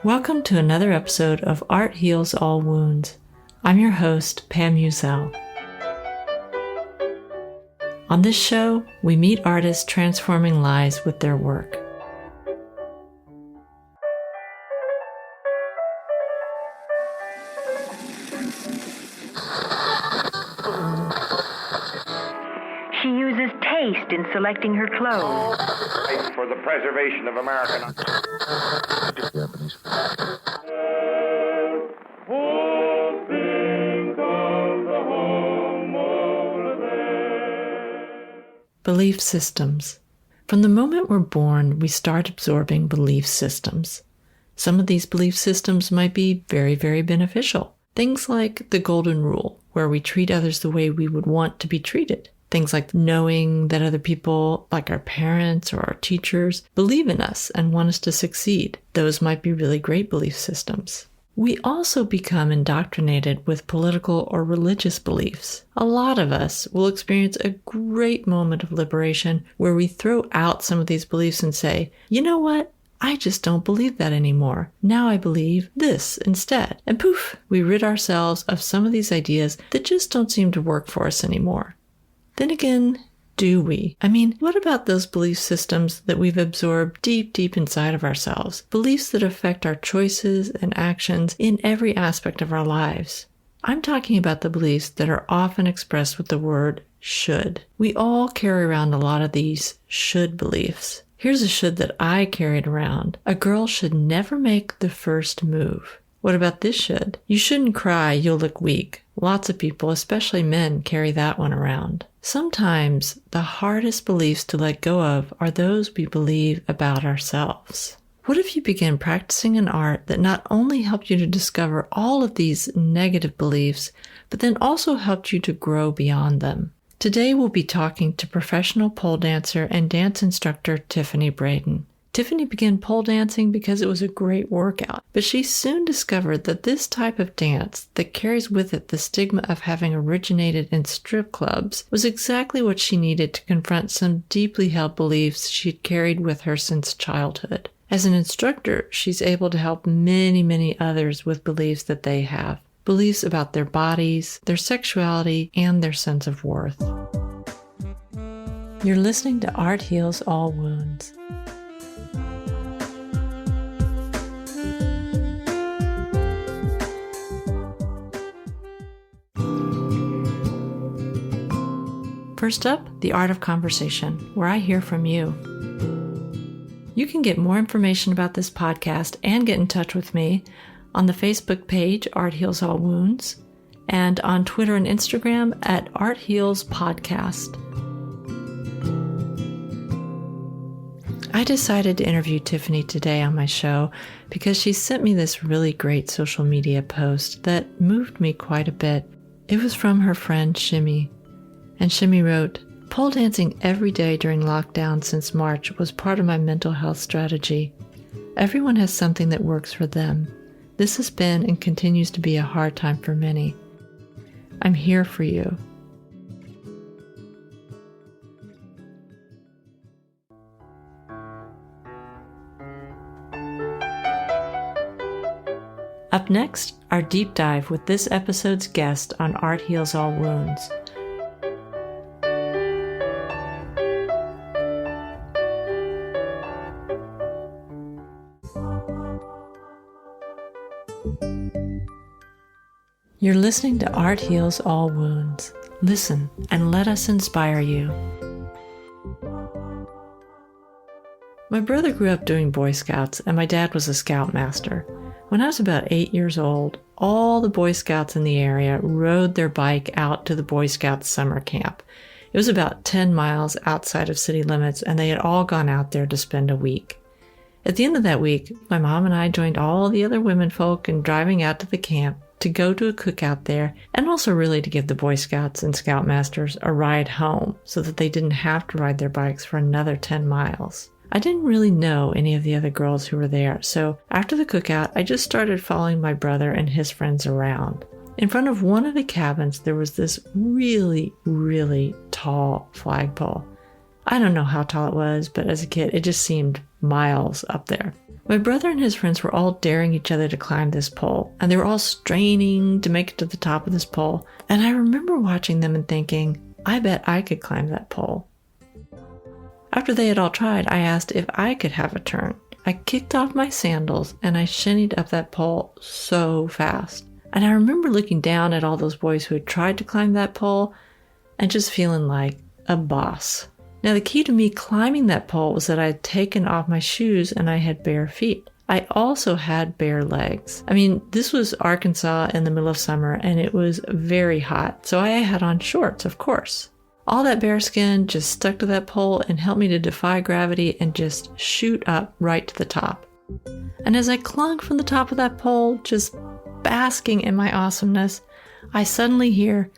Welcome to another episode of Art Heals All Wounds. I'm your host, Pam Uzel. On this show, we meet artists transforming lives with their work. She uses taste in selecting her clothes. For the preservation of American. Belief systems. From the moment we're born, we start absorbing belief systems. Some of these belief systems might be very, very beneficial. Things like the golden rule, where we treat others the way we would want to be treated. Things like knowing that other people, like our parents or our teachers, believe in us and want us to succeed. Those might be really great belief systems. We also become indoctrinated with political or religious beliefs. A lot of us will experience a great moment of liberation where we throw out some of these beliefs and say, you know what? I just don't believe that anymore. Now I believe this instead. And poof, we rid ourselves of some of these ideas that just don't seem to work for us anymore. Then again, do we? I mean, what about those belief systems that we've absorbed deep, deep inside of ourselves? Beliefs that affect our choices and actions in every aspect of our lives. I'm talking about the beliefs that are often expressed with the word should. We all carry around a lot of these should beliefs. Here's a should that I carried around. A girl should never make the first move. What about this should? You shouldn't cry, you'll look weak. Lots of people, especially men, carry that one around. Sometimes the hardest beliefs to let go of are those we believe about ourselves. What if you began practicing an art that not only helped you to discover all of these negative beliefs, but then also helped you to grow beyond them? Today we'll be talking to professional pole dancer and dance instructor Tiffany Braden. Tiffany began pole dancing because it was a great workout, but she soon discovered that this type of dance that carries with it the stigma of having originated in strip clubs was exactly what she needed to confront some deeply held beliefs she'd carried with her since childhood. As an instructor, she's able to help many, many others with beliefs that they have. Beliefs about their bodies, their sexuality, and their sense of worth. You're listening to Art Heals All Wounds. First up, The Art of Conversation, where I hear from you. You can get more information about this podcast and get in touch with me on the Facebook page, Art Heals All Wounds, and on Twitter and Instagram at Art Heals Podcast. I decided to interview Tiffany today on my show because she sent me this really great social media post that moved me quite a bit. It was from her friend Shimmy. And Shimmy wrote, pole dancing every day during lockdown since March was part of my mental health strategy. Everyone has something that works for them. This has been and continues to be a hard time for many. I'm here for you. Up next, our deep dive with this episode's guest on Art Heals All Wounds. You're listening to Art Heals All Wounds. Listen and let us inspire you. My brother grew up doing Boy Scouts, and my dad was a scoutmaster. When I was about 8 years old, all the Boy Scouts in the area rode their bike out to the Boy Scouts summer camp. It was about 10 miles outside of city limits, and they had all gone out there to spend a week. At the end of that week, my mom and I joined all the other women folk in driving out to the camp to go to a cookout there, and also really to give the Boy Scouts and Scoutmasters a ride home so that they didn't have to ride their bikes for another 10 miles. I didn't really know any of the other girls who were there, so after the cookout, I just started following my brother and his friends around. In front of one of the cabins, there was this really, really tall flagpole. I don't know how tall it was, but as a kid, it just seemed miles up there. My brother and his friends were all daring each other to climb this pole, and they were all straining to make it to the top of this pole. And I remember watching them and thinking, I bet I could climb that pole. After they had all tried, I asked if I could have a turn. I kicked off my sandals and I shinnied up that pole so fast. And I remember looking down at all those boys who had tried to climb that pole and just feeling like a boss. Now, the key to me climbing that pole was that I had taken off my shoes and I had bare feet. I also had bare legs. I mean, this was Arkansas in the middle of summer and it was very hot, so I had on shorts, of course. All that bare skin just stuck to that pole and helped me to defy gravity and just shoot up right to the top. And as I clung from the top of that pole, just basking in my awesomeness, I suddenly hear,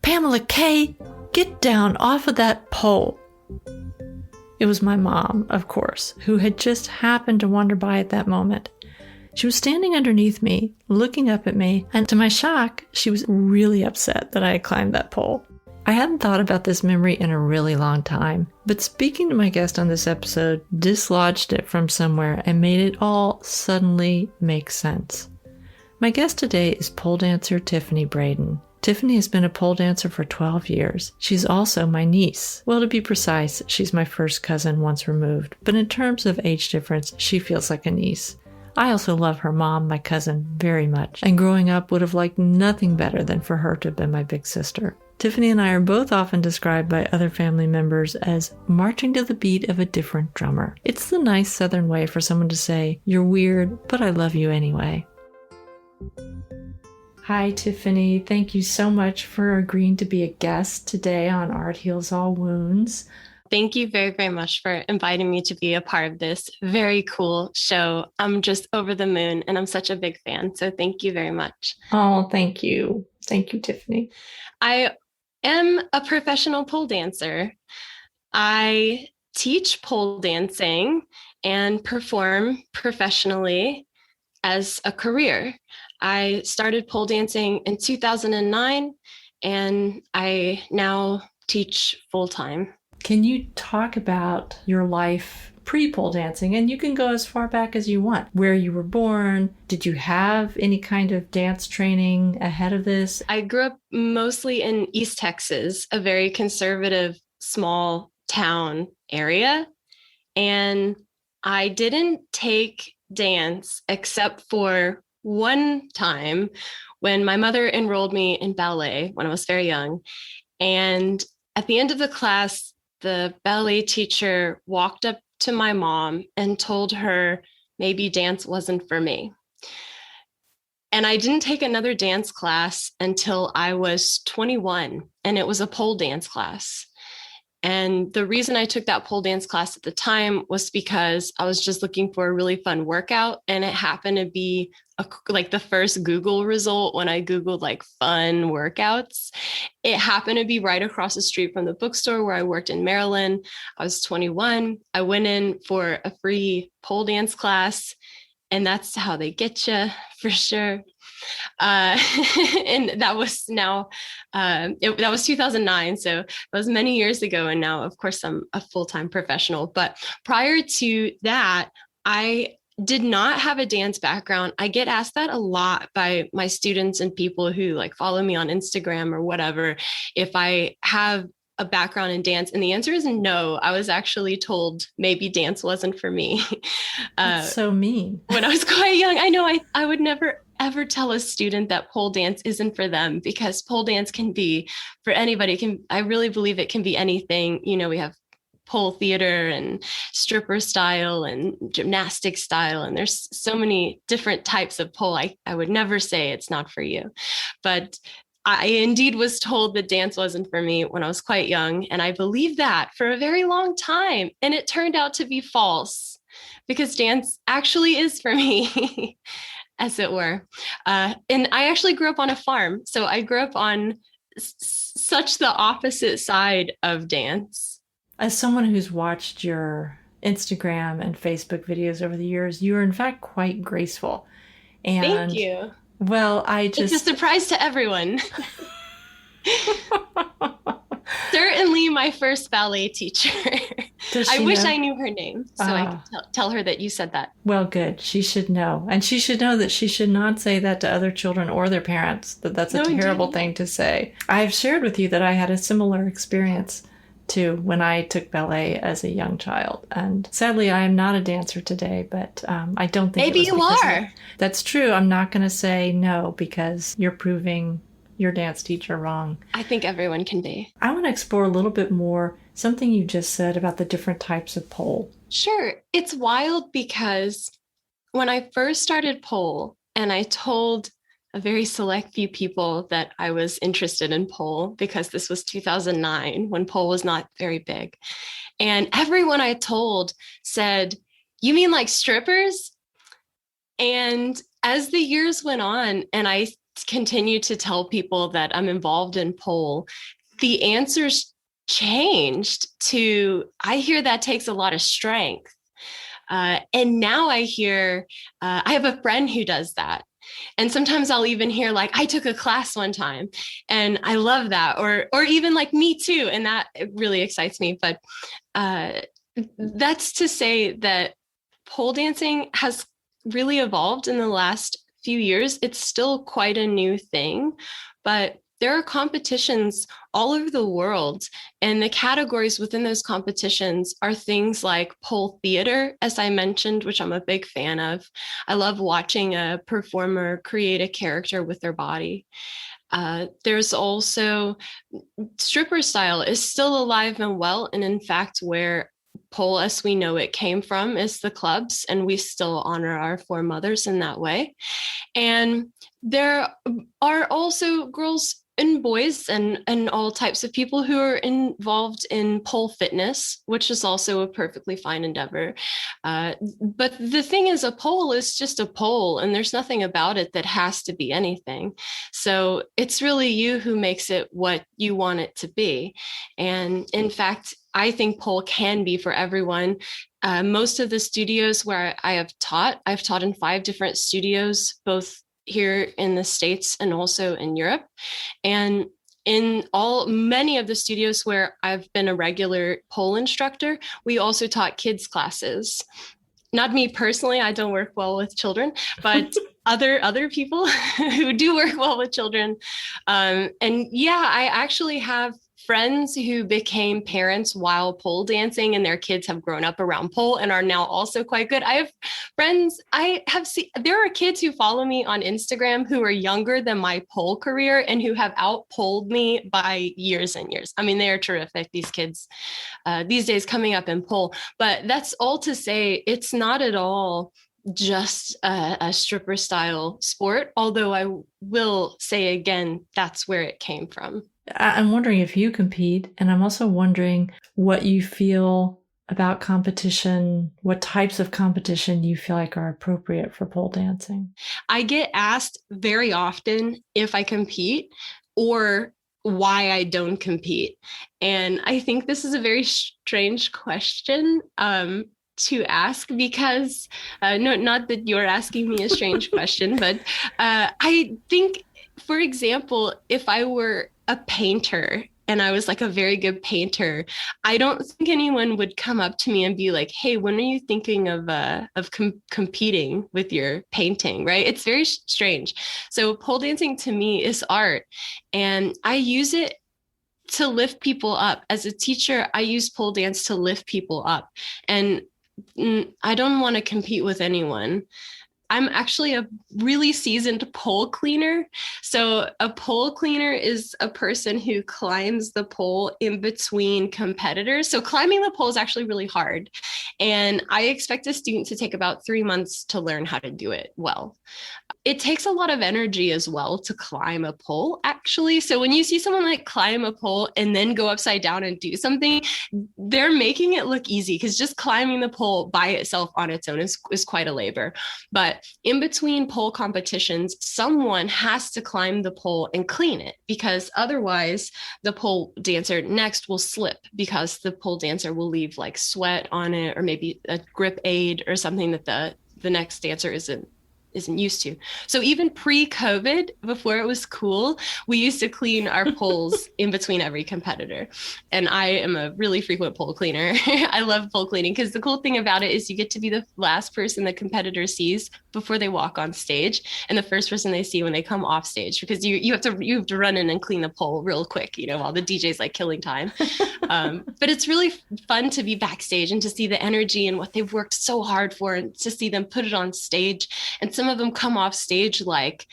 "Pamela K, get down off of that pole." It was my mom, of course, who had just happened to wander by at that moment. She was standing underneath me, looking up at me, and to my shock, she was really upset that I had climbed that pole. I hadn't thought about this memory in a really long time, but speaking to my guest on this episode dislodged it from somewhere and made it all suddenly make sense. My guest today is pole dancer Tiffany Braden. Tiffany has been a pole dancer for 12 years. She's also my niece. Well, to be precise, she's my first cousin once removed, but in terms of age difference, she feels like a niece. I also love her mom, my cousin, very much, and growing up would have liked nothing better than for her to have been my big sister. Tiffany and I are both often described by other family members as marching to the beat of a different drummer. It's the nice Southern way for someone to say, "You're weird, but I love you anyway." Hi, Tiffany. Thank you so much for agreeing to be a guest today on Art Heals All Wounds. Thank you very, very much for inviting me to be a part of this very cool show. I'm just over the moon and I'm such a big fan. So thank you very much. Oh, thank you. Thank you, Tiffany. I am a professional pole dancer. I teach pole dancing and perform professionally as a career. I started pole dancing in 2009 and I now teach full-time. Can you talk about your life pre-pole dancing? And you can go as far back as you want. Where you were born, did you have any kind of dance training ahead of this? I grew up mostly in East Texas, a very conservative, small town area. And I didn't take dance except for one time when my mother enrolled me in ballet when I was very young. And at the end of the class, the ballet teacher walked up to my mom and told her maybe dance wasn't for me. And I didn't take another dance class until I was 21, and it was a pole dance class. And the reason I took that pole dance class at the time was because I was just looking for a really fun workout. And it happened to be like the first Google result when I Googled like fun workouts. It happened to be right across the street from the bookstore where I worked in Maryland. I was 21. I went in for a free pole dance class, and that's how they get you for sure. And that was now, that was 2009. So that was many years ago. And now, of course, I'm a full-time professional. But prior to that, I did not have a dance background. I get asked that a lot by my students and people who like follow me on Instagram or whatever, if I have a background in dance. And the answer is no. I was actually told maybe dance wasn't for me. That's so mean. When I was quite young, I know I would never ever tell a student that pole dance isn't for them, because pole dance can be for anybody. I really believe it can be anything. You know, we have pole theater and stripper style and gymnastic style, and there's so many different types of pole. I would never say it's not for you, but I indeed was told that dance wasn't for me when I was quite young. And I believed that for a very long time. And it turned out to be false, because dance actually is for me, as it were. And I actually grew up on a farm. So I grew up on such the opposite side of dance. As someone who's watched your Instagram and Facebook videos over the years, you are in fact quite graceful. And thank you. Well, it's a surprise to everyone. Certainly my first ballet teacher. Does I she wish know? I knew her name so I could tell her that you said that. Well, good. She should know. And she should know that she should not say that to other children or their parents, that that's a No, terrible indeed. thing to say. I've shared with you that I had a similar experience to when I took ballet as a young child. And sadly, I am not a dancer today, but I don't think Maybe it was you because of are. it. That's true. I'm not going to say no because you're proving your dance teacher wrong. I think everyone can be. I want to explore a little bit more something you just said about the different types of pole. Sure. It's wild because when I first started pole and I told a very select few people that I was interested in pole, because this was 2009 when pole was not very big. And everyone I told said, "You mean like strippers?" And as the years went on and I continued to tell people that I'm involved in pole, the answers changed to, I hear that takes a lot of strength. And now I hear, I have a friend who does that. And sometimes I'll even hear like, I took a class one time and I love that. Or even like me too. And that really excites me. But that's to say that pole dancing has really evolved in the last few years. It's still quite a new thing, but there are competitions all over the world. And the categories within those competitions are things like pole theater, as I mentioned, which I'm a big fan of. I love watching a performer create a character with their body. There's also stripper style is still alive and well. And in fact, where pole as we know it came from is the clubs, and we still honor our foremothers in that way. And there are also girls and boys and all types of people who are involved in pole fitness, which is also a perfectly fine endeavor. But the thing is, a pole is just a pole, and there's nothing about it that has to be anything. So it's really you who makes it what you want it to be. And in fact, I think pole can be for everyone. Most of the studios where I've taught in 5 different studios, both here in the States and also in Europe. And in many of the studios where I've been a regular pole instructor, we also taught kids classes. Not me personally, I don't work well with children, but other people who do work well with children. And yeah, I actually have friends who became parents while pole dancing, and their kids have grown up around pole and are now also quite good. I have friends, I have seen, there are kids who follow me on Instagram who are younger than my pole career and who have out-poled me by years and years. I mean, they are terrific, these kids these days coming up in pole. But that's all to say, it's not at all just a stripper style sport, although I will say again, that's where it came from. I'm wondering if you compete, and I'm also wondering what you feel about competition, what types of competition you feel like are appropriate for pole dancing. I get asked very often if I compete or why I don't compete. And I think this is a very strange question to ask, because no, not that you're asking me a strange question, but I think, for example, if I were a painter and I was like a very good painter, I don't think anyone would come up to me and be like, "Hey, when are you thinking of competing with your painting?" Right? It's very strange. So pole dancing to me is art, and I use it to lift people up. As a teacher, I use pole dance to lift people up, and I don't want to compete with anyone. I'm actually a really seasoned pole cleaner. So a pole cleaner is a person who climbs the pole in between competitors. So climbing the pole is actually really hard. And I expect a student to take about 3 months to learn how to do it well. It takes a lot of energy as well to climb a pole, actually. So when you see someone like climb a pole and then go upside down and do something, they're making it look easy, because just climbing the pole by itself on its own is quite a labor. But in between pole competitions, someone has to climb the pole and clean it, because otherwise the pole dancer next will slip, because the pole dancer will leave like sweat on it, or maybe a grip aid or something that the next dancer isn't isn't used to. So even pre-COVID, before it was cool, we used to clean our poles in between every competitor. And I am a really frequent pole cleaner. I love pole cleaning because the cool thing about it is you get to be the last person the competitor sees before they walk on stage, and the first person they see when they come off stage, because you have to run in and clean the pole real quick, while the DJ's like killing time. But it's really fun to be backstage and to see the energy and what they've worked so hard for, and to see them put it on stage. And some of them come off stage like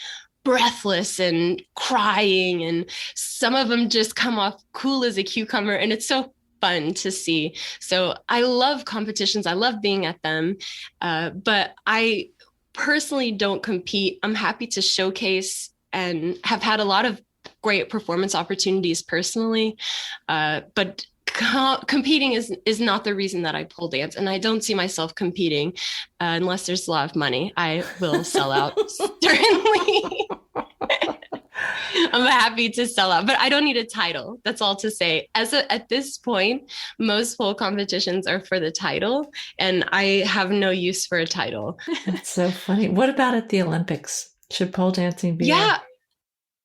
breathless and crying, and some of them just come off cool as a cucumber, and it's so fun to see. So I love competitions. I love being at them, but I personally don't compete. I'm happy to showcase and have had a lot of great performance opportunities personally, but competing is not the reason that I pole dance, and I don't see myself competing unless there's a lot of money. I will sell out, certainly. I'm happy to sell out, but I don't need a title. That's all to say. At this point, most pole competitions are for the title, and I have no use for a title. That's so funny. What about at the Olympics? Should pole dancing be? Yeah,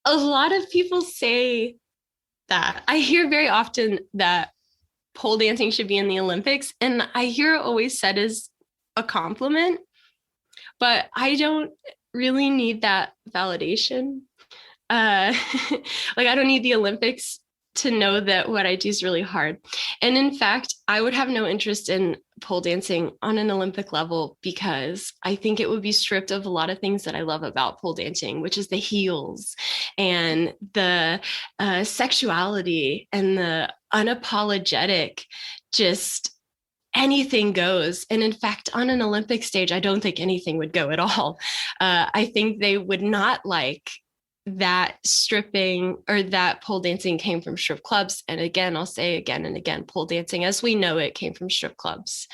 a lot of people say that. I hear very often that pole dancing should be in the Olympics, and I hear it always said as a compliment, but I don't really need that validation. Like, I don't need the Olympics to know that what I do is really hard. And in fact, I would have no interest in pole dancing on an Olympic level, because I think it would be stripped of a lot of things that I love about pole dancing, which is the heels and the sexuality and the unapologetic, just anything goes. And in fact, on an Olympic stage, I don't think anything would go at all. I think they would not like that stripping, or that pole dancing came from strip clubs. And again, I'll say again and again, pole dancing as we know it came from strip clubs.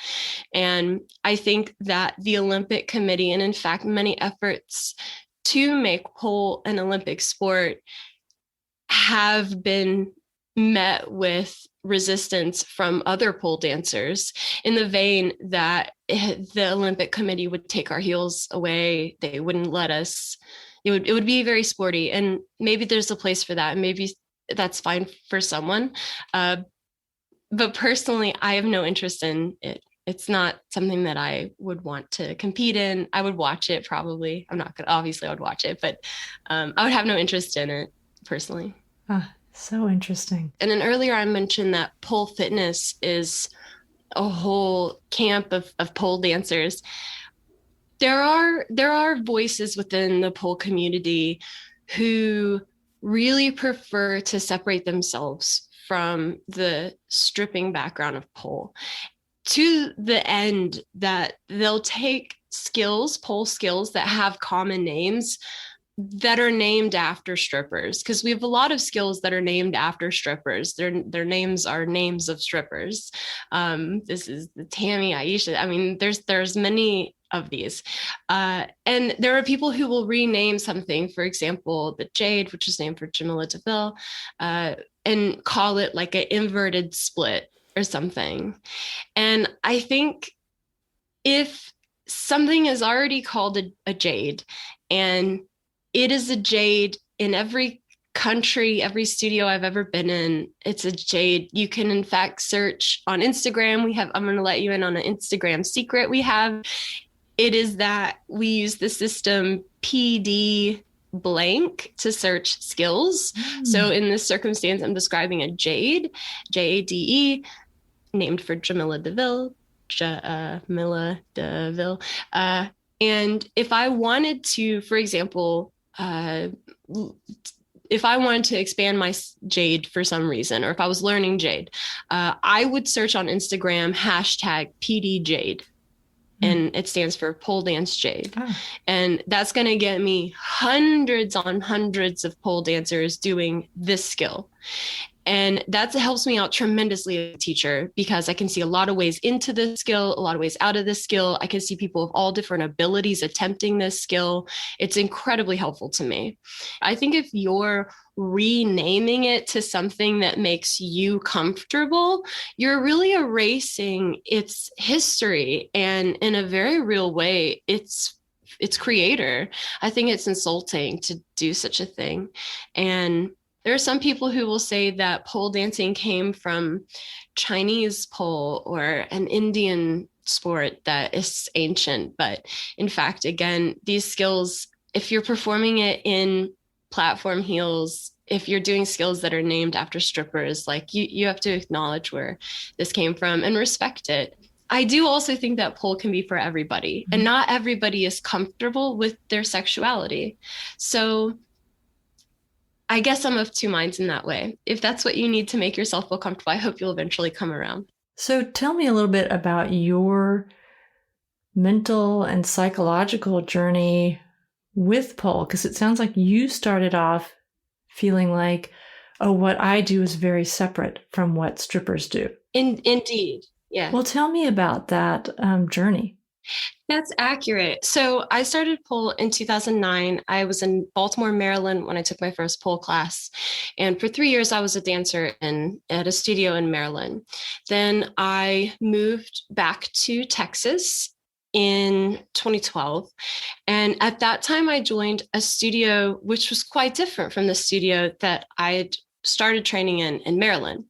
And I think that the Olympic Committee, and in fact, many efforts to make pole an Olympic sport, have been met with resistance from other pole dancers, in the vein that the Olympic Committee would take our heels away. They wouldn't let us. It would be very sporty, and maybe there's a place for that, and maybe that's fine for someone. But personally, I have no interest in it. It's not something that I would want to compete in. I would watch it probably. I'm not gonna, obviously I would watch it, but I would have no interest in it personally. So interesting. And then earlier I mentioned that pole fitness is a whole camp of pole dancers. There are voices within the pole community who really prefer to separate themselves from the stripping background of pole, to the end that they'll take pole skills that have common names, that are named after strippers, because we have a lot of skills that are named after strippers. Their names are names of strippers. This is the Tammy, Aisha. I mean, there's many of these. And there are people who will rename something, for example, the Jade, which is named for Jamila DeVille, and call it like an inverted split or something. And I think if something is already called a Jade, and it is a Jade in every country, every studio I've ever been in, it's a Jade. You can in fact search on Instagram. I'm going to let you in on an Instagram secret we have. It is that we use the system PD blank to search skills. So in this circumstance, I'm describing a Jade, Jade, named for Jamila DeVille, Jamila DeVille. And if I wanted to, for example, if I wanted to expand my Jade for some reason, or if I was learning Jade, I would search on Instagram #PDJade. And it stands for pole dance Jade. And that's going to get me hundreds on hundreds of pole dancers doing this skill. And that helps me out tremendously as a teacher, because I can see a lot of ways into this skill, a lot of ways out of this skill. I can see people of all different abilities attempting this skill. It's incredibly helpful to me. I think if you're renaming it to something that makes you comfortable, you're really erasing its history. And in a very real way, it's its creator. I think it's insulting to do such a thing. And there are some people who will say that pole dancing came from Chinese pole or an Indian sport that is ancient. But in fact, again, these skills, if you're performing it in platform heels, if you're doing skills that are named after strippers, like you have to acknowledge where this came from and respect it. I do also think that pole can be for everybody, and not everybody is comfortable with their sexuality. So I guess I'm of two minds in that way. If that's what you need to make yourself feel comfortable, I hope you'll eventually come around. So tell me a little bit about your mental and psychological journey with pole, because it sounds like you started off feeling like, oh, what I do is very separate from what strippers do. Indeed. Yeah. Well, tell me about that journey. That's accurate. So I started pole in 2009. I was in Baltimore, Maryland when I took my first pole class. And for 3 years, I was a dancer at a studio in Maryland. Then I moved back to Texas in 2012. And at that time, I joined a studio, which was quite different from the studio that I had started training in Maryland.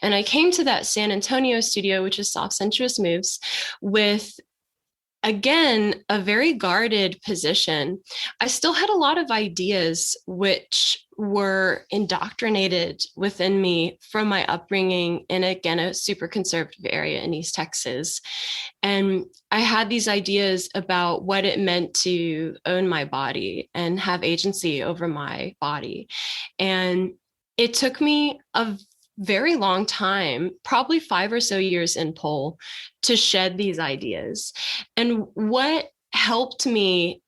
And I came to that San Antonio studio, which is Soft Sensuous Moves, with again, a very guarded position. I still had a lot of ideas which were indoctrinated within me from my upbringing in, again, a super conservative area in East Texas. And I had these ideas about what it meant to own my body and have agency over my body. And it took me a very long time, probably 5 or so years in pole, to shed these ideas. And what helped me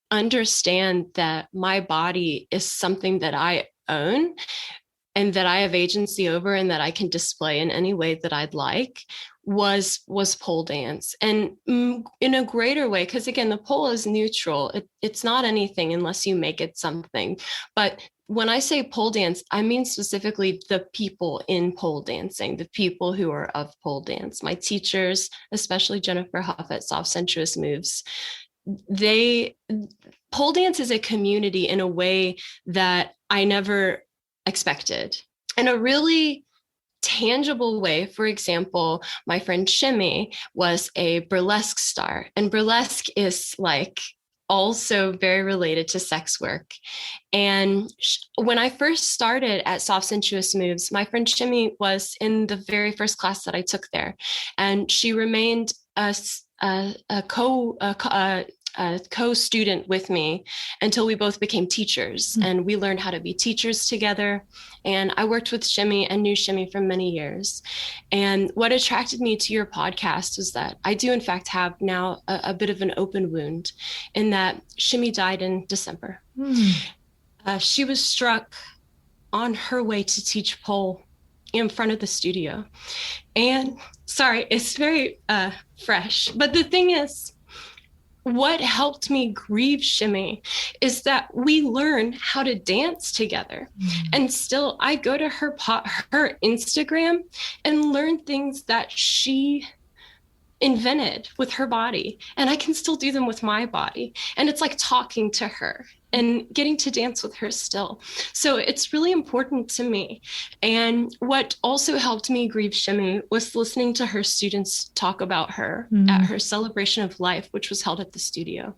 understand that my body is something that I own and that I have agency over and that I can display in any way that I'd like was pole dance. And in a greater way, because again, the pole is neutral. It's not anything unless you make it something. But when I say pole dance, I mean specifically the people in pole dancing, the people who are of pole dance. My teachers, especially Jennifer Huff at Soft Sensuous Moves, pole dance is a community in a way that I never expected. In a really tangible way, for example, my friend Shimmy was a burlesque star, and burlesque is like also very related to sex work. And when I first started at Soft Sensuous Moves, my friend Shimmy was in the very first class that I took there, and she remained a co-student with me until we both became teachers, and we learned how to be teachers together. And I worked with Shimmy and knew Shimmy for many years. And what attracted me to your podcast was that I do in fact have now a bit of an open wound in that Shimmy died in December. She was struck on her way to teach pole in front of the studio. And sorry, it's very fresh, but the thing is, what helped me grieve Shimmy is that we learned how to dance together. And still, I go to her Instagram and learn things that she invented with her body, and I can still do them with my body. And it's like talking to her and getting to dance with her still. So it's really important to me. And what also helped me grieve Shimmy was listening to her students talk about her at her celebration of life, which was held at the studio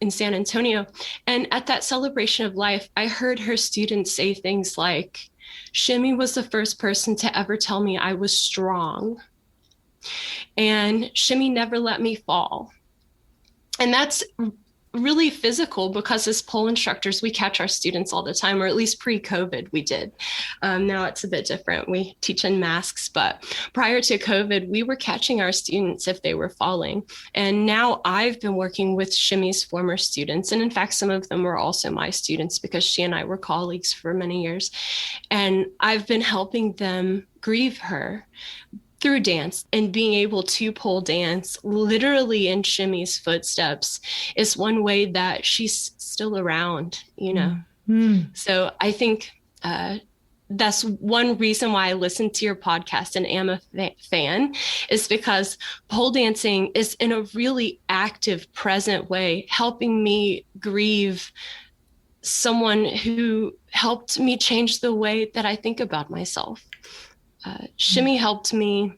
in San Antonio. And at that celebration of life, I heard her students say things like, Shimmy was the first person to ever tell me I was strong. And Shimmy never let me fall. And that's really physical because as pole instructors, we catch our students all the time, or at least pre-COVID we did. Now it's a bit different. We teach in masks, but prior to COVID, we were catching our students if they were falling. And now I've been working with Shimmy's former students. And in fact, some of them were also my students because she and I were colleagues for many years. And I've been helping them grieve her through dance, and being able to pole dance literally in Shimmy's footsteps is one way that she's still around, you know? So I think that's one reason why I listen to your podcast and am a fan, is because pole dancing is in a really active, present way, helping me grieve someone who helped me change the way that I think about myself. Shimmy helped me,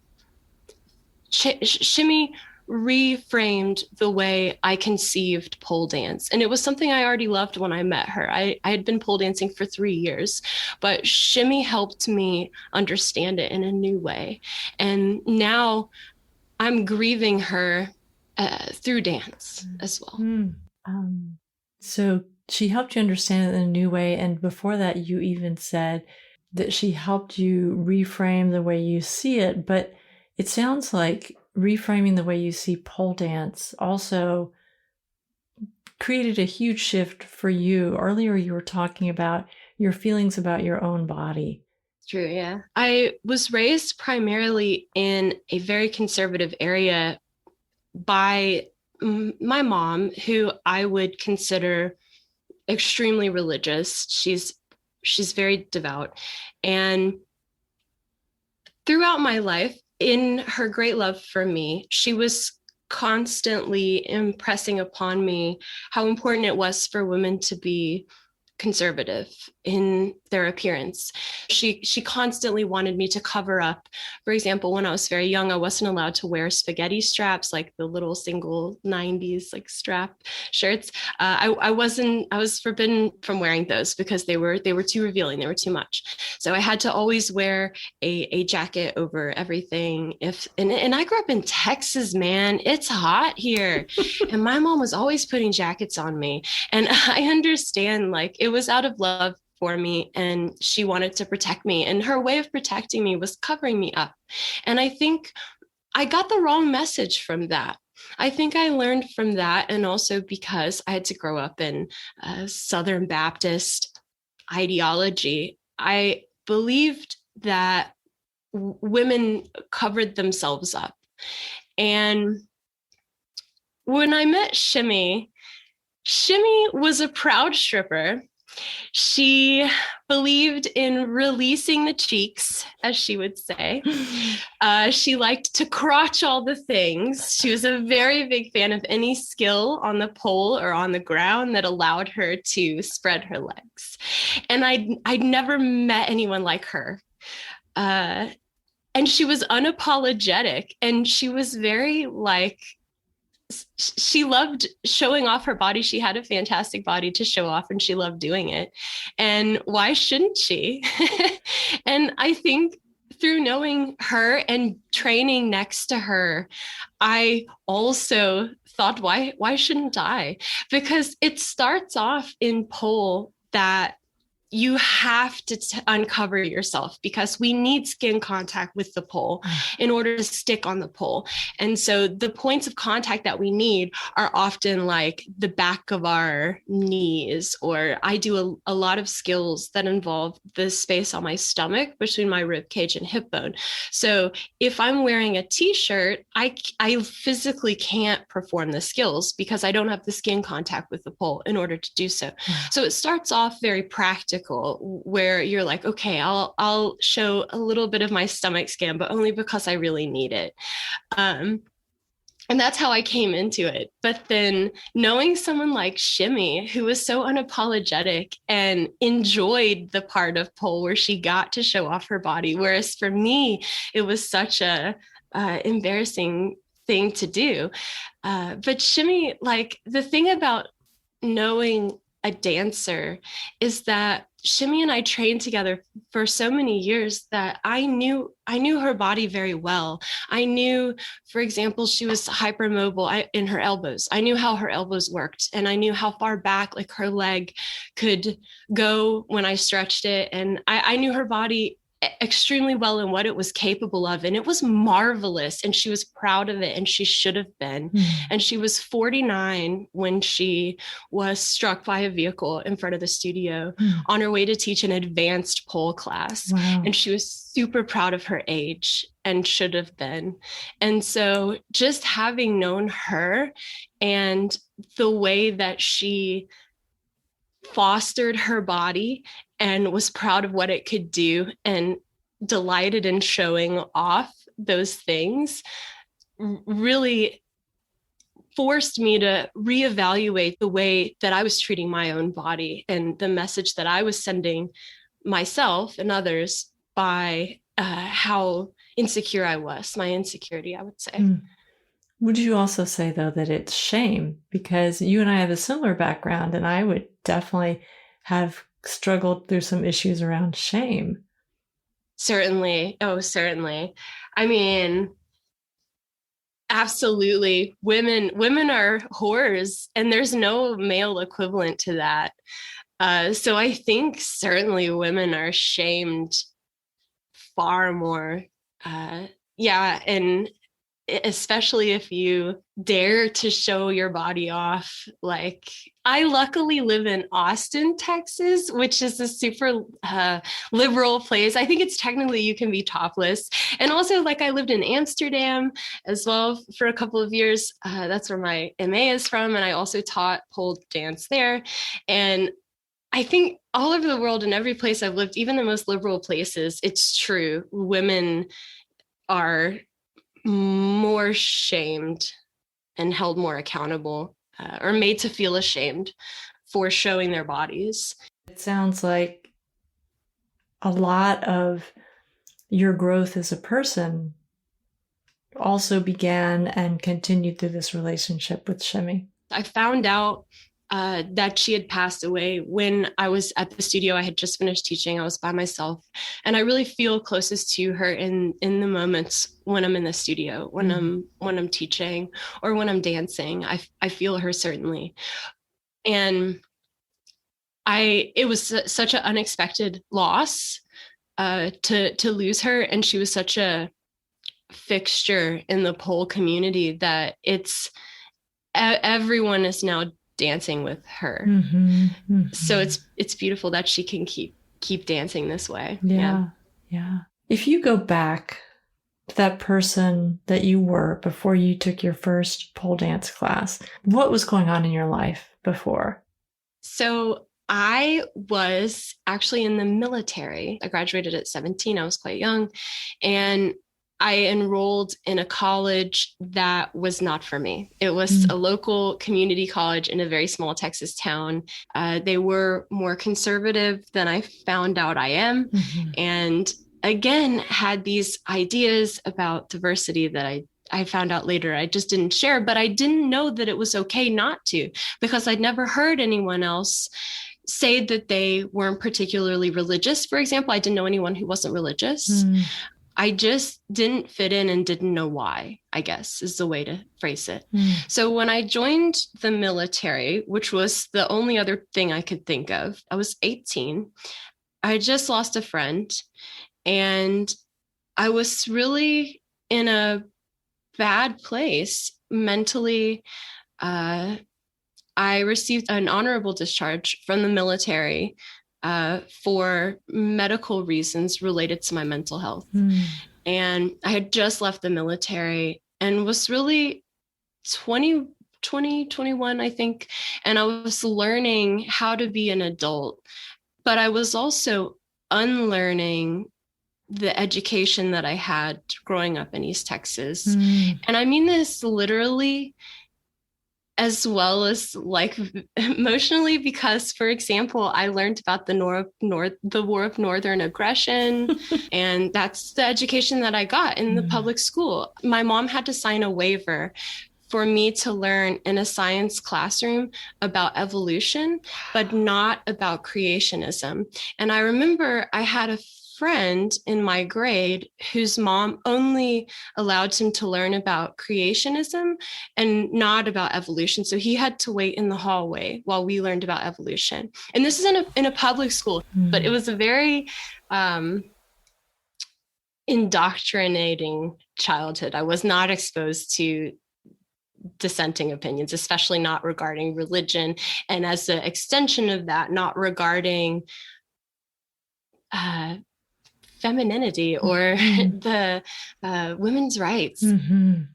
Shimmy reframed the way I conceived pole dance. And it was something I already loved when I met her. I had been pole dancing for 3 years, but Shimmy helped me understand it in a new way. And now I'm grieving her through dance as well. So she helped you understand it in a new way. And before that, you even said that she helped you reframe the way you see it. But it sounds like reframing the way you see pole dance also created a huge shift for you. Earlier, you were talking about your feelings about your own body. True, yeah. I was raised primarily in a very conservative area by my mom, who I would consider extremely religious. She's very devout. And throughout my life, in her great love for me, she was constantly impressing upon me how important it was for women to be conservative in their appearance. She constantly wanted me to cover up. For example, when I was very young, I wasn't allowed to wear spaghetti straps, like the little single 90s like strap shirts. I was forbidden from wearing those because they were too revealing. They were too much. So I had to always wear a jacket over everything. And I grew up in Texas, man. It's hot here. And my mom was always putting jackets on me. And I understand, like, it was out of love for me, and she wanted to protect me, and her way of protecting me was covering me up. And I think I got the wrong message from that. I think I learned from that, and also because I had to grow up in Southern Baptist ideology, I believed that women covered themselves up. And when I met Shimmy was a proud stripper. She believed in releasing the cheeks, as she would say. She liked to crotch all the things. She was a very big fan of any skill on the pole or on the ground that allowed her to spread her legs. And I'd never met anyone like her. And she was unapologetic, and she was very like, she loved showing off her body. She had a fantastic body to show off, and she loved doing it. And why shouldn't she? And I think through knowing her and training next to her, I also thought, why shouldn't I? Because it starts off in pole that you have to uncover yourself, because we need skin contact with the pole in order to stick on the pole. And so the points of contact that we need are often like the back of our knees, or I do a lot of skills that involve the space on my stomach between my rib cage and hip bone. So if I'm wearing a t-shirt, I physically can't perform the skills because I don't have the skin contact with the pole in order to do so. So it starts off very practical, where you're like, okay, I'll show a little bit of my stomach scan, but only because I really need it. And that's how I came into it. But then knowing someone like Shimmy, who was so unapologetic and enjoyed the part of pole where she got to show off her body, whereas for me, it was such a embarrassing thing to do. But Shimmy, like, the thing about knowing a dancer is that Shimmy and I trained together for so many years that I knew her body very well. I knew, for example, she was hypermobile in her elbows. I knew how her elbows worked, and I knew how far back, like, her leg could go when I stretched it. And I knew her body extremely well and what it was capable of, and it was marvelous, and she was proud of it, and she should have been. And she was 49 when she was struck by a vehicle in front of the studio on her way to teach an advanced pole class. Wow. And she was super proud of her age and should have been. And so just having known her and the way that she fostered her body and was proud of what it could do and delighted in showing off those things really forced me to reevaluate the way that I was treating my own body and the message that I was sending myself and others by how insecure I was, my insecurity, I would say. Mm. Would you also say, though, that it's shame? Because you and I have a similar background, and I would definitely have struggled through some issues around shame. Certainly. Oh, certainly. I mean, absolutely. Women are whores, and there's no male equivalent to that. So I think certainly women are shamed far more. Yeah, and especially if you dare to show your body off. Like, I luckily live in Austin, Texas, which is a super liberal place. I think it's technically you can be topless. And also, like, I lived in Amsterdam as well for a couple of years. That's where my MA is from. And I also taught pole dance there. And I think all over the world, in every place I've lived, even the most liberal places, it's true. Women are more shamed and held more accountable or made to feel ashamed for showing their bodies. It sounds like a lot of your growth as a person also began and continued through this relationship with Shemi. I found out that she had passed away when I was at the studio. I had just finished teaching. I was by myself, and I really feel closest to her in the moments when I'm in the studio, when I'm teaching or when I'm dancing. I feel her certainly, and it was such an unexpected loss to lose her, and she was such a fixture in the pole community that everyone is now dancing with her. So it's beautiful that she can keep dancing this way. Yeah. If you go back to that person that you were before you took your first pole dance class, what was going on in your life before? So I was actually in the military. I graduated at 17. I was quite young, and I enrolled in a college that was not for me. It was a local community college in a very small Texas town. They were more conservative than I found out I am. And again, had these ideas about diversity that I found out later I just didn't share, but I didn't know that it was okay not to, because I'd never heard anyone else say that they weren't particularly religious. For example, I didn't know anyone who wasn't religious. I just didn't fit in and didn't know why, I guess, is the way to phrase it. So when I joined the military, which was the only other thing I could think of, I was 18. I just lost a friend, and I was really in a bad place mentally. I received an honorable discharge from the military for medical reasons related to my mental health. And I had just left the military and was really 21, I think. And I was learning how to be an adult, but I was also unlearning the education that I had growing up in East Texas. And I mean this literally, as well as like emotionally, because, for example, I learned about the War of Northern Aggression, and that's the education that I got in the public school. My mom had to sign a waiver for me to learn in a science classroom about evolution, but not about creationism. And I remember I had a friend in my grade whose mom only allowed him to learn about creationism and not about evolution. So he had to wait in the hallway while we learned about evolution. And this is in a public school, but it was a very indoctrinating childhood. I was not exposed to dissenting opinions, especially not regarding religion. And as an extension of that, not regarding femininity or the women's rights.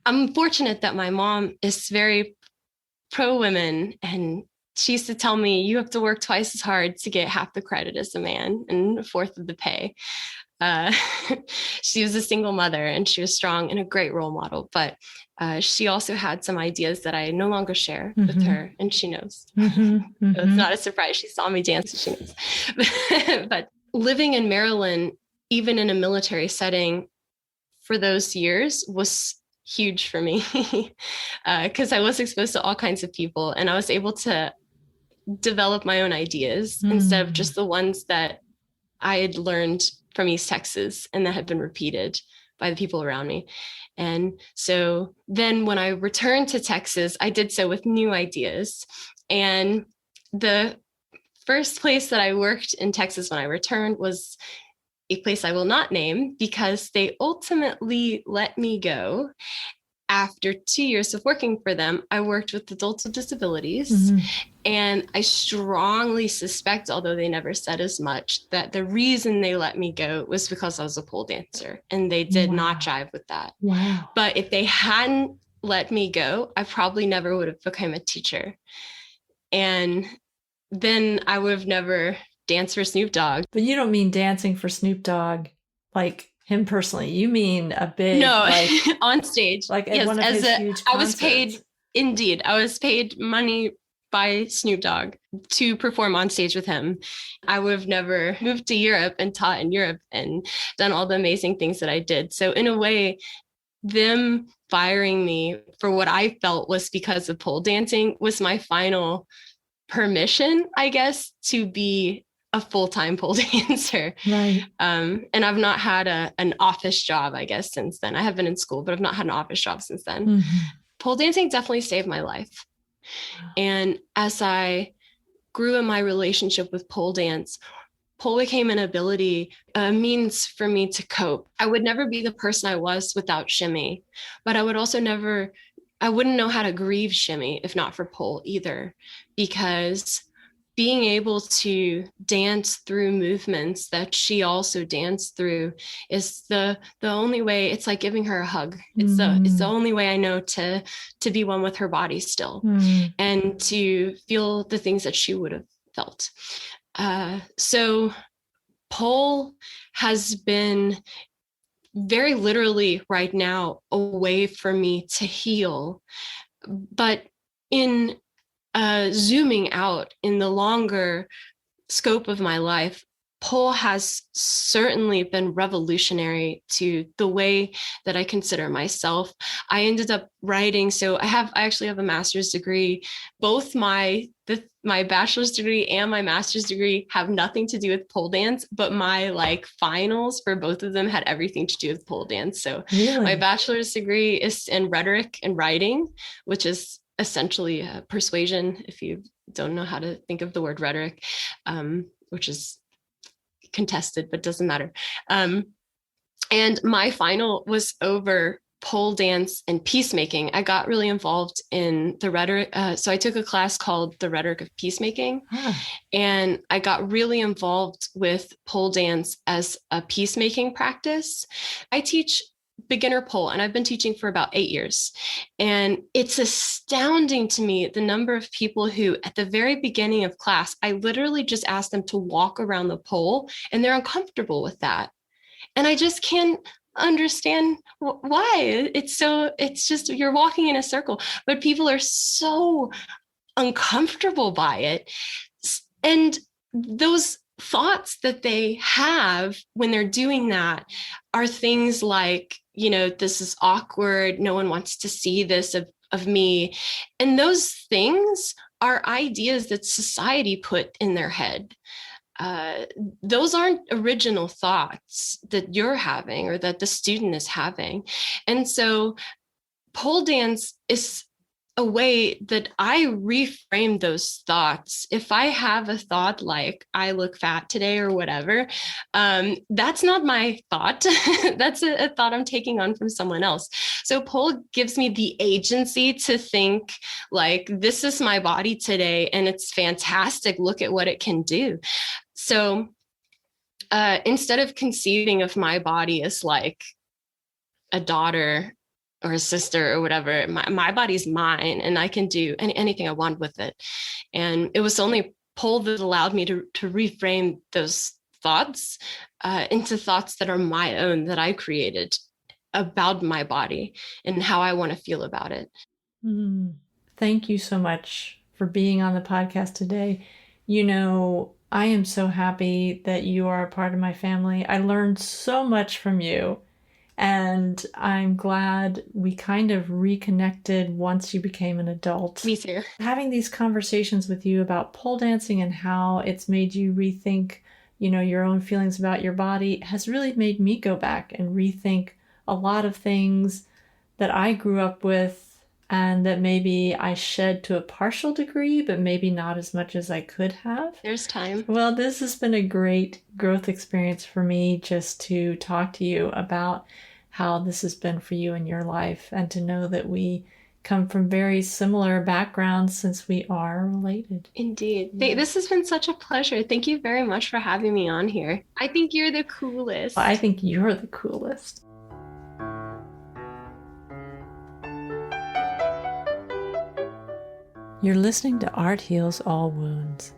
I'm fortunate that my mom is very pro-women and she used to tell me, you have to work twice as hard to get half the credit as a man and a fourth of the pay. Uh, she was a single mother and she was strong and a great role model, but she also had some ideas that I no longer share with her, and she knows. So it's not a surprise. She saw me dance, she knows. But living in Maryland, even in a military setting for those years, was huge for me because I was exposed to all kinds of people, and I was able to develop my own ideas instead of just the ones that I had learned from East Texas and that had been repeated by the people around me. And so then when I returned to Texas, I did so with new ideas. And the first place that I worked in Texas when I returned was a place I will not name, because they ultimately let me go. After 2 years of working for them, I worked with adults with disabilities. And I strongly suspect, although they never said as much, that the reason they let me go was because I was a pole dancer, and they did not jive with that. But if they hadn't let me go, I probably never would have become a teacher. And then I would have never danced for Snoop Dogg. But you don't mean dancing for Snoop Dogg like him personally. You mean a big, no, like on stage, like at one of his huge concerts. I was paid, indeed, I was paid money by Snoop Dogg to perform on stage with him. I would have never moved to Europe and taught in Europe and done all the amazing things that I did. So in a way, them firing me for what I felt was because of pole dancing was my final permission, I guess, to be a full-time pole dancer. Right. And I've not had an office job, I guess, since then. I have been in school, but I've not had an office job since then. Pole dancing definitely saved my life. And as I grew in my relationship with pole dance, pole became an ability, a means for me to cope. I would never be the person I was without shimmy, but I wouldn't know how to grieve shimmy if not for pole either, because being able to dance through movements that she also danced through is the only way. It's like giving her a hug. It's the only way I know to be one with her body still, and to feel the things that she would have felt. So pole has been very literally right now a way for me to heal. But in zooming out in the longer scope of my life, pole has certainly been revolutionary to the way that I consider myself. I ended up writing, so I actually have a master's degree. Both my bachelor's degree and my master's degree have nothing to do with pole dance, but my finals for both of them had everything to do with pole dance. So my bachelor's degree is in rhetoric and writing, which is essentially persuasion, if you don't know how to think of the word rhetoric, which is contested, but doesn't matter. And my final was over pole dance and peacemaking. I got really involved in the rhetoric. So I took a class called The Rhetoric of Peacemaking. And I got really involved with pole dance as a peacemaking practice. I teach beginner pole, and I've been teaching for about 8 years. And it's astounding to me the number of people who at the very beginning of class, I literally just asked them to walk around the pole, and they're uncomfortable with that. And I just can't understand why. It's just, you're walking in a circle, but people are so uncomfortable by it. And those thoughts that they have when they're doing that are things like, this is awkward. No one wants to see this of me. And those things are ideas that society put in their head. Those aren't original thoughts that you're having or that the student is having. And so pole dance is a way that I reframe those thoughts. If I have a thought like I look fat today or whatever, that's not my thought. That's a thought I'm taking on from someone else. So pole gives me the agency to think like, this is my body today and it's fantastic. Look at what it can do. So instead of conceiving of my body as like a daughter or a sister or whatever. My body's mine, and I can do anything I want with it. And it was only pole that allowed me to reframe those thoughts into thoughts that are my own, that I created about my body and how I want to feel about it. Thank you so much for being on the podcast today. You know, I am so happy that you are a part of my family. I learned so much from you, and I'm glad we kind of reconnected once you became an adult. Me too. Having these conversations with you about pole dancing and how it's made you rethink, you know, your own feelings about your body has really made me go back and rethink a lot of things that I grew up with and that maybe I shed to a partial degree, but maybe not as much as I could have. There's time. Well, this has been a great growth experience for me, just to talk to you about how this has been for you in your life, and to know that we come from very similar backgrounds since we are related. Indeed. This has been such a pleasure. Thank you very much for having me on here. I think you're the coolest. I think you're the coolest. You're listening to Art Heals All Wounds.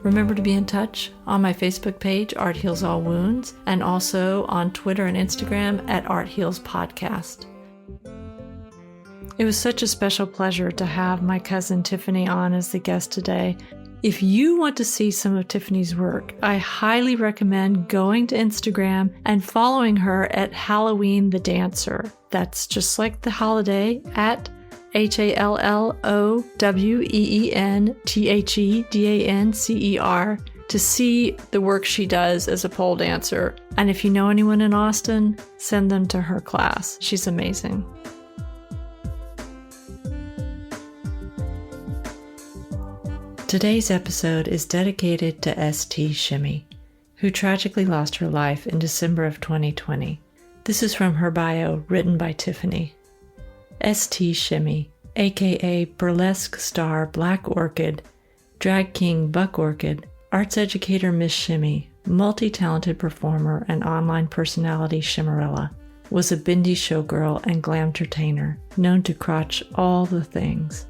Remember to be in touch on my Facebook page, Art Heals All Wounds, and also on Twitter and Instagram at Art Heals Podcast. It was such a special pleasure to have my cousin Tiffany on as the guest today. If you want to see some of Tiffany's work, I highly recommend going to Instagram and following her at Halloween the Dancer. That's just like the holiday, at HALLOWEENTHEDANCER, to see the work she does as a pole dancer. And if you know anyone in Austin, send them to her class. She's amazing. Today's episode is dedicated to St. Shimmy, who tragically lost her life in December of 2020. This is from her bio, written by Tiffany. St. Shimmy, a.k.a. burlesque star Black Orchid, drag king Buck Orchid, arts educator Miss Shimmy, multi-talented performer and online personality Shimmerella, was a Bindi showgirl and glam entertainer, known to crotch all the things.